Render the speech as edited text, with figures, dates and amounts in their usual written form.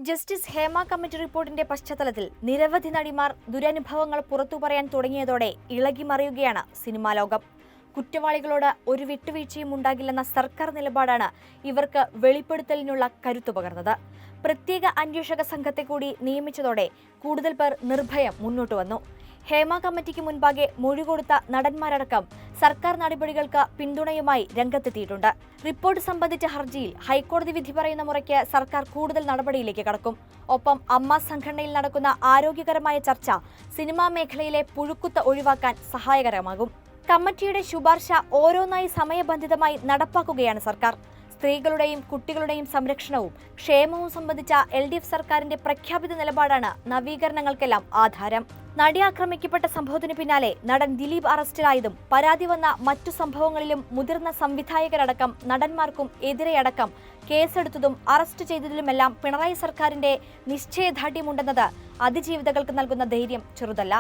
Justice Hema committee റിപ്പോർട്ടിന്റെ പശ്ചാത്തലത്തിൽ നിരവധി നടിമാർ ദുരനുഭവങ്ങൾ പുറത്തു പറയാൻ തുടങ്ങിയതോടെ ഇളകിമറിയുകയാണ് സിനിമാ ലോകം. കുറ്റവാളികളോട് ഒരു വിട്ടുവീഴ്ചയും ഉണ്ടാകില്ലെന്ന സർക്കാർ നിലപാടാണ് ഇവർക്ക് വെളിപ്പെടുത്തലിനുള്ള കരുത്തു പകർന്നത്. പ്രത്യേക അന്വേഷക സംഘത്തെ കൂടി നിയമിച്ചതോടെ കൂടുതൽ പേർ നിർഭയം മുന്നോട്ട് വന്നു. ഹേമ കമ്മിറ്റിക്ക് മുൻപാകെ മൊഴി കൊടുത്ത നടന്മാരടക്കം സർക്കാർ നടപടികൾക്ക് പിന്തുണയുമായി രംഗത്തെത്തിയിട്ടുണ്ട്. റിപ്പോർട്ട് സംബന്ധിച്ച ഹർജിയിൽ ഹൈക്കോടതി വിധി പറയുന്ന മുറയ്ക്ക് സർക്കാർ കൂടുതൽ നടപടിയിലേക്ക് കടക്കും. ഒപ്പം അമ്മ സംഘടനയിൽ നടക്കുന്ന ആരോഗ്യകരമായ ചർച്ച സിനിമാ മേഖലയിലെ പുഴുക്കുത്ത് ഒഴിവാക്കാൻ സഹായകരമാകും. കമ്മിറ്റിയുടെ ശുപാർശ ഓരോന്നായി സമയബന്ധിതമായി നടപ്പാക്കുകയാണ് സർക്കാർ. സ്ത്രീകളുടെയും കുട്ടികളുടെയും സംരക്ഷണവും ക്ഷേമവും സംബന്ധിച്ച LDF സർക്കാരിന്റെ പ്രഖ്യാപിത നിലപാടാണ് നവീകരണങ്ങൾക്കെല്ലാം ആധാരം. നടി ആക്രമിക്കപ്പെട്ട സംഭവത്തിനു പിന്നാലെ നടൻ ദിലീപ് അറസ്റ്റിലായതും പരാതി വന്ന മറ്റു സംഭവങ്ങളിലും മുതിർന്ന സംവിധായകരടക്കം നടന്മാർക്കും എതിരെയടക്കം കേസെടുത്തതും അറസ്റ്റ് ചെയ്തതിലുമെല്ലാം പിണറായി സർക്കാരിന്റെ നിശ്ചയദാർഢ്യമുണ്ടെന്നത് അതിജീവിതകൾക്ക് നൽകുന്ന ധൈര്യം ചെറുതല്ല.